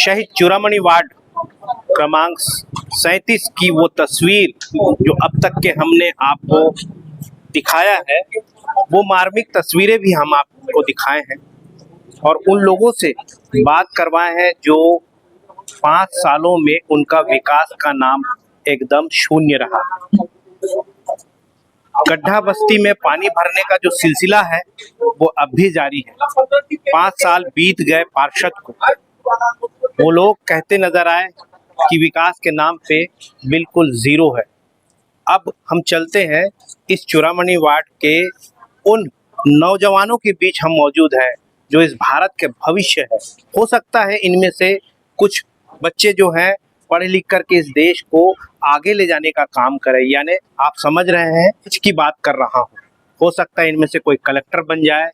शहीद चूड़ामणि वार्ड क्रमांक 37 की वो तस्वीर जो अब तक के हमने आपको दिखाया है, वो मार्मिक तस्वीरें भी हम आपको दिखाए हैं और उन लोगों से बात करवाए हैं जो 5 सालों में उनका विकास का नाम एकदम शून्य रहा। गड्ढा बस्ती में पानी भरने का जो सिलसिला है वो अब भी जारी है। 5 साल बीत गए पार्षद को, वो लोग कहते नजर आए कि विकास के नाम पे बिल्कुल जीरो है। अब हम चलते हैं इस चूड़ामणि वार्ड के उन नौजवानों के बीच हम मौजूद हैं जो इस भारत के भविष्य है। हो सकता है इनमें से कुछ बच्चे जो हैं पढ़ लिख करके इस देश को आगे ले जाने का काम करें, यानी आप समझ रहे हैं इसकी बात कर रहा हूँ। हो सकता है इनमें से कोई कलेक्टर बन जाए,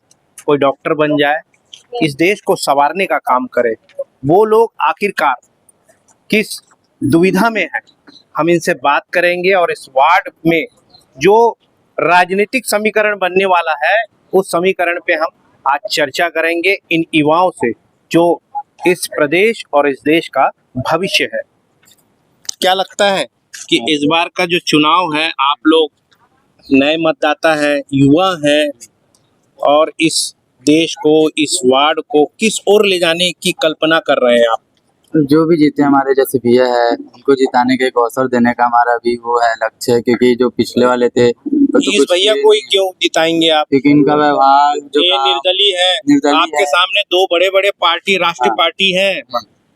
कोई डॉक्टर बन जाए, इस देश को संवारने का काम करे। वो लोग आखिरकार किस दुविधा में है, हम इनसे बात करेंगे और इस वार्ड में जो राजनीतिक समीकरण बनने वाला है उस समीकरण पे हम आज चर्चा करेंगे इन युवाओं से जो इस प्रदेश और इस देश का भविष्य है। क्या लगता है कि इस बार का जो चुनाव है, आप लोग नए मतदाता हैं, युवा हैं और इस देश को, इस वार्ड को किस ओर ले जाने की कल्पना कर रहे हैं आप? जो भी जीते हमारे जैसे भैया है उनको जिताने का एक अवसर देने का हमारा भी वो है लक्ष्य है, क्योंकि जो पिछले वाले थे तो इस भैया को ही क्यों जिताएंगे आप? क्योंकि इनका व्यवहार जो ये निर्दलीय है। निर्दलीय आपके है। सामने दो बड़े बड़े पार्टी, राष्ट्रीय पार्टी है,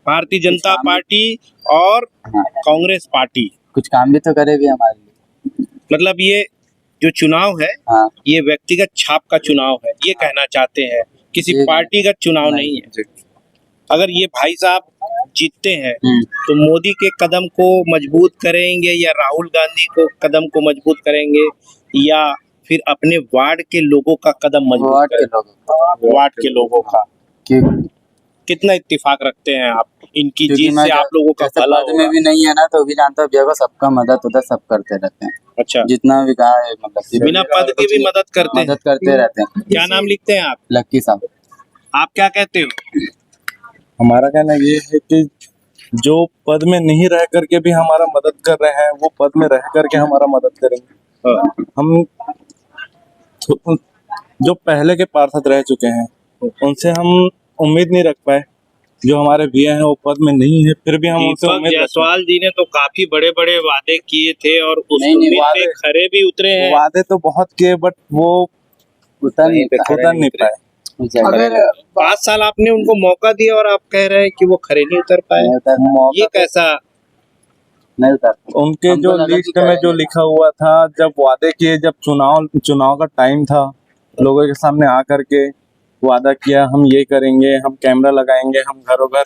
भारतीय जनता पार्टी और कांग्रेस पार्टी। कुछ काम भी तो करे भी हमारे लिए। मतलब ये जो चुनाव है ये व्यक्तिगत छाप का चुनाव है, ये कहना चाहते हैं, किसी पार्टी का चुनाव नहीं है। अगर ये भाई साहब जीतते हैं तो मोदी के कदम को मजबूत करेंगे या राहुल गांधी को कदम को मजबूत करेंगे या फिर अपने वार्ड के लोगों का कदम मजबूत करेंगे? वार्ड के लोगों का कितना इत्तेफाक रखते हैं आप? इनकी जीत से आप लोगों का भला होगा। में भी नहीं है ना, तो भी जानता भैया को सबका मदद उधर सब करते रहते हैं। अच्छा, जितना भी कहा है मतलब बिना पद के भी मदद करते रहते हैं। क्या नाम लिखते हैं आप? लक्की साहब। आप क्या कहते हो? हमारा कहना ये है कि जो पद में नहीं रह करके भी हमारा मदद कर रहे हैं वो पद में रह करके हमारा मदद करेंगे। हम जो पहले के पार्षद रह चुके हैं उनसे हम उम्मीद नहीं रख पाए, जो हमारे भैया हैं वो पद में नहीं है फिर भी हम उनसे उम्मीद जायसवाल जी ने तो काफी बड़े बड़े वादे किए थे और उस पे खरे भी उतरे हैं। वादे तो बहुत किए बट वो उतर नहीं पाए। अगर 5 साल आपने उनको मौका दिया और आप कह रहे हैं कि वो खरे नहीं उतर पाए, ये कैसा? नहीं उतर। उनके जो लिस्ट में जो लिखा हुआ था, जब वादे किए, जब चुनाव का टाइम था, लोगों के सामने आकर के वादा किया हम ये करेंगे, हम कैमरा लगाएंगे, हम घरों घर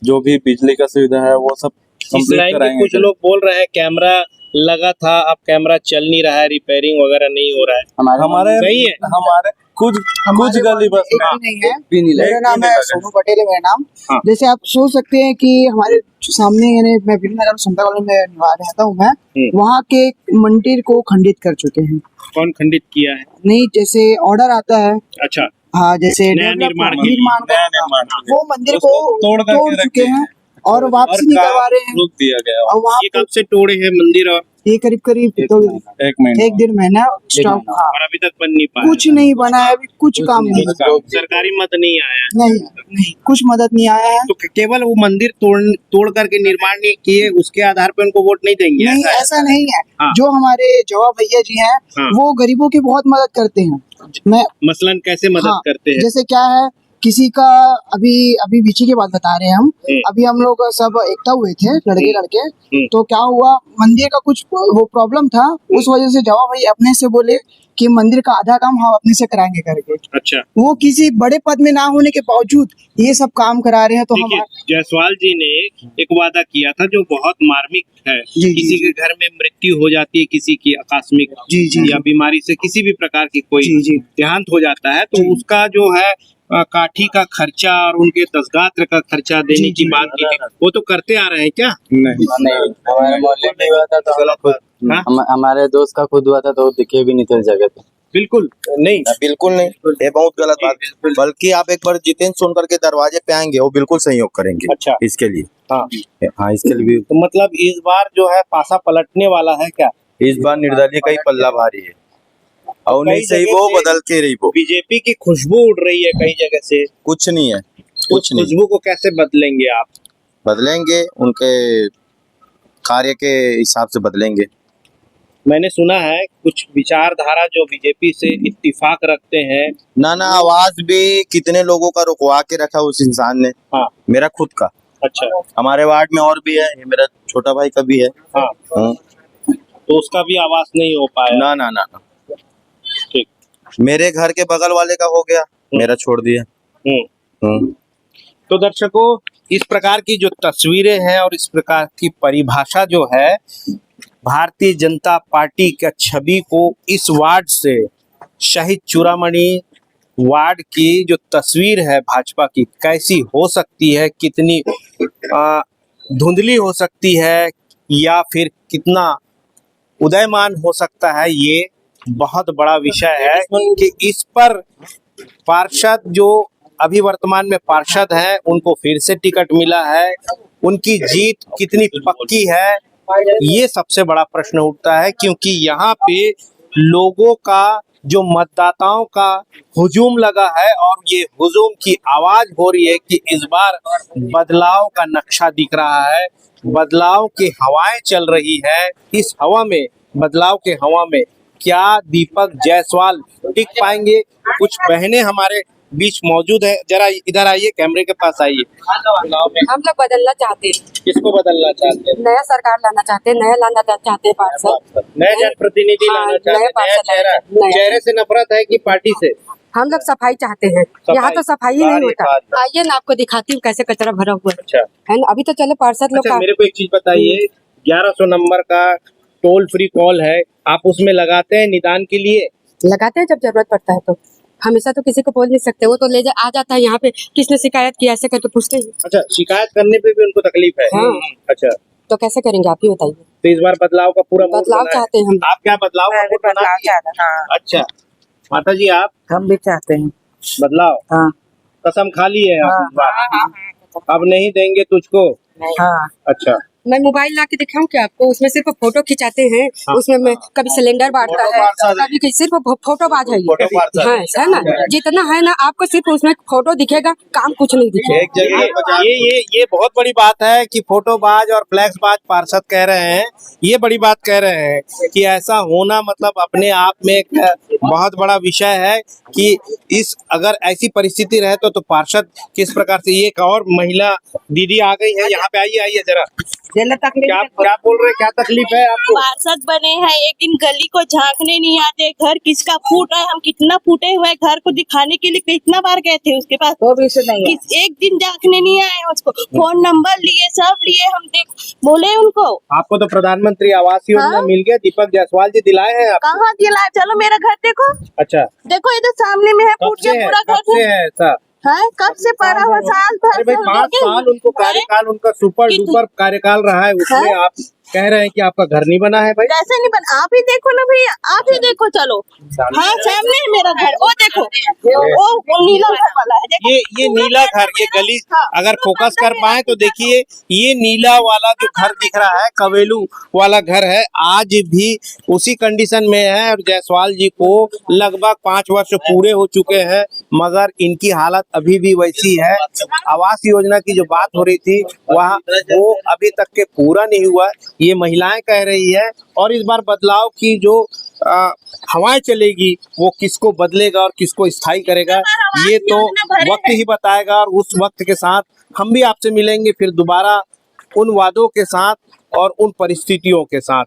जो भी बिजली का सुविधा है वो सब कंप्लीट कराएंगे। कुछ लोग बोल रहे हैं कैमरा लगा था, अब कैमरा चल नहीं रहा है, रिपेयरिंग वगैरह नहीं हो रहा है। हमारे सही है। हमारे कुछ गली बस नहीं है। मेरा नाम है सोनू पटेल है मेरा नाम। जैसे आप सोच सकते हैं कि हमारे सामने यानी मैं विनगर समता कॉलोनी में रहता हूँ, मैं वहाँ के मंदिर को खंडित कर चुके हैं। कौन खंडित किया है? नहीं, जैसे ऑर्डर आता है। अच्छा। हाँ, जैसे निर्माण वो मंदिर को तोड़ चुके हैं और वापसी नहीं करवा रहे हैं। रोक दिया गया। और वहाँ ये कब से तोड़े हैं मंदिर? और ये करीब एक डेढ़ महीना स्टॉप। और अभी तक बन नहीं पाया। कुछ नहीं बना है, अभी कुछ काम नहीं। सरकारी मदद नहीं आया? नहीं, कुछ मदद नहीं आया है। तो केवल वो मंदिर तोड़ करके निर्माण नहीं किए, उसके आधार पर उनको वोट नहीं देंगे? नहीं, ऐसा नहीं है। जो हमारे जवाब भैया जी हैं वो गरीबों की बहुत मदद करते हैं। मैं मसलन कैसे मदद करते हैं? जैसे क्या है, किसी का अभी बीची की बात बता रहे हैं हम। अभी हम लोग सब एकता हुए थे लड़के, तो क्या हुआ, मंदिर का कुछ वो प्रॉब्लम था, उस वजह से जवाब भाई अपने से बोले कि मंदिर का आधा काम हम अपने से कराएंगे करके। अच्छा। वो किसी बड़े पद में ना होने के बावजूद ये सब काम करा रहे हैं। तो हम जायसवाल जी ने एक वादा किया था जो बहुत मार्मिक है। किसी के घर में मृत्यु हो जाती है, किसी की आकस्मिक या बीमारी से किसी भी प्रकार की कोई देहांत हो जाता है, तो उसका जो है काठी का खर्चा और उनके तसगात्र का खर्चा देने की बात की थी। वो तो करते आ रहे हैं क्या? नहीं, हमारे मोहल्ले में हुआ था तो हमारे दोस्त का खुद हुआ था तो दिखे भी नहीं थे जगह पे। बिल्कुल नहीं। बिल्कुल नहीं, ये बहुत गलत बात। बल्कि आप एक बार जितेंद्र सोनकर के दरवाजे पे आएंगे, वो बिल्कुल सहयोग करेंगे। अच्छा। इसके लिए हाँ, हाँ, इसके लिए भी तो मतलब इस बार जो है पासा पलटने वाला है क्या? इस बार निर्दलीय का ही पल्ला भारी है, और कई उन्हीं से ही जगह वो से बदल के रही वो। बीजेपी की खुशबू उड़ रही है कई जगह से, कुछ नहीं है, उस कुछ नहीं खुशबू को कैसे बदलेंगे आप? बदलेंगे, उनके कार्य के हिसाब से बदलेंगे। मैंने सुना है कुछ विचारधारा जो बीजेपी से इत्तेफाक रखते हैं। ना आवाज भी कितने लोगों का रुकवा के रखा उस इंसान ने। हाँ। मेरा खुद का, अच्छा। हमारे वार्ड में और भी है, ये मेरा छोटा भाई का भी है। हाँ, तो उसका भी आवाज नहीं हो पाया। ना ठीक। मेरे घर के बगल वाले का हो गया, मेरा छोड़ दिया। तो दर्शकों, इस प्रकार की जो तस्वीरें हैं और इस प्रकार की परिभाषा जो है भारतीय जनता पार्टी का छवि को इस वार्ड से, शहीद चूड़ामणि वार्ड की जो तस्वीर है भाजपा की, कैसी हो सकती है, कितनी धुंधली हो सकती है या फिर कितना उदयमान हो सकता है, ये बहुत बड़ा विषय है कि इस पर पार्षद जो अभी वर्तमान में पार्षद हैं उनको फिर से टिकट मिला है, उनकी जीत कितनी पक्की है, ये सबसे बड़ा प्रश्न उठता है। क्योंकि यहाँ पे लोगों का जो मतदाताओं का हुजूम लगा है और ये हुजूम की आवाज हो रही है कि इस बार बदलाव का नक्शा दिख रहा है, बदलाव की हवाएं चल रही है। इस हवा में, बदलाव के हवा में क्या दीपक जायसवाल टिक पाएंगे? कुछ बहनें हमारे बीच मौजूद है, जरा इधर आइए, कैमरे के पास आइए। हम लोग बदलना चाहते हैं, किसको बदलना चाहते हैं? नया सरकार लाना चाहते हैं, नया लाना चाहते हैं पार्षद, नए जनप्रतिनिधि हाँ, लाना चाहते नए हैं, नया पार्षद चेहरा। नया। चेहरे से नफरत है कि पार्टी से? हम लोग सफाई चाहते हैं। यहाँ तो सफाई ही नहीं होता। आइए ना, आपको दिखाती हूँ कैसे कचरा भरा हुआ अच्छा है ना। अभी तो चलो पार्षद लोग अच्छा, मेरे को एक चीज बताइए, 1100 नंबर का टोल फ्री कॉल है, आप उसमें लगाते हैं निदान के लिए? लगाते हैं जब जरूरत पड़ता है। तो हमेशा तो किसी को बोल नहीं सकते, वो तो ले आ जाता है यहाँ पे, किसने शिकायत की, ऐसे करके पूछते हैं। अच्छा, शिकायत करने पे भी उनको तकलीफ है? हाँ। अच्छा, तो कैसे करेंगे, आप ही बताइए। तो इस बार बदलाव का पूरा मूड बदलाव बना है। चाहते हैं हम। आप क्या बदलाव का मूड बना दिए? अच्छा माता जी, आप? हम भी चाहते हैं। बदलाव? हाँ। कसम खा ली है आप इस बार? अब नहीं देंगे तुझको? हाँ। अच्छा, मैं मोबाइल ला के दिखाऊं क्या आपको? उसमें सिर्फ फोटो खिंचाते हैं। हाँ। उसमें मैं कभी सिलेंडर बांटता है, कभी सिर्फ फोटोबाज है फोटो पार्षद। हाँ, है ना। जितना है ना, आपको सिर्फ उसमें फोटो दिखेगा, काम कुछ नहीं दिखेगा। एक जगह ये बहुत बड़ी बात है कि फोटोबाज और फ्लैक्सबाज पार्षद कह रहे हैं, ये बड़ी बात कह रहे हैं कि ऐसा होना मतलब अपने आप में एक बहुत बड़ा विषय है कि इस अगर ऐसी परिस्थिति रहे तो पार्षद किस प्रकार से। ये एक और महिला दीदी आ गई है, यहाँ पे आइए जरा। क्या बोल रहे हैं, क्या तकलीफ है आपको? पार्षद बने हैं, एक दिन गली को झांकने नहीं आते, घर किसका फूटा है, हम कितना फूटे हुए घर को दिखाने के लिए कितना बार गए थे उसके पास, वो भी से नहीं है। एक दिन झांकने नहीं आए उसको। फोन नंबर लिए, सब लिए, हम बोले उनको। आपको तो प्रधानमंत्री आवास योजना हाँ? मिल गया, दीपक जायसवाल जी दिलाए हैं आप? कहाँ दिलाए? चलो मेरा घर देखो। अच्छा, देखो इधर सामने में है, कब फूट से गया है? पूरा कब घर से है ऐसा? है। कब से पड़ा हुआ? साल भर अरे भाई, से 5 हो साल गए। उनको कार्यकाल, उनका सुपर डुपर कार्यकाल रहा है, उसमें आप कह रहे हैं कि आपका घर नहीं बना है भाई? कैसे नहीं बना? आप ही देखो ना भैया, आप ही देखो। चलो हाँ, सामने है मेरा घर, वो देखो, वो नीला घर वाला है। देखो, ये नीला घर, ये गली अगर फोकस कर पाए तो देखिए, ये नीला वाला जो घर दिख रहा है, कवेलू वाला घर है, आज भी उसी कंडीशन में है। और जायसवाल जी को लगभग 5 वर्ष पूरे हो चुके हैं, मगर इनकी हालत अभी भी वैसी है। आवास योजना की जो बात हो रही थी वह वो अभी तक के पूरा नहीं हुआ, ये महिलाएं कह रही है। और इस बार बदलाव की जो हवाएं चलेगी, वो किसको बदलेगा और किसको स्थायी करेगा, ये तो वक्त ही बताएगा। और उस वक्त के साथ हम भी आपसे मिलेंगे फिर दोबारा, उन वादों के साथ और उन परिस्थितियों के साथ।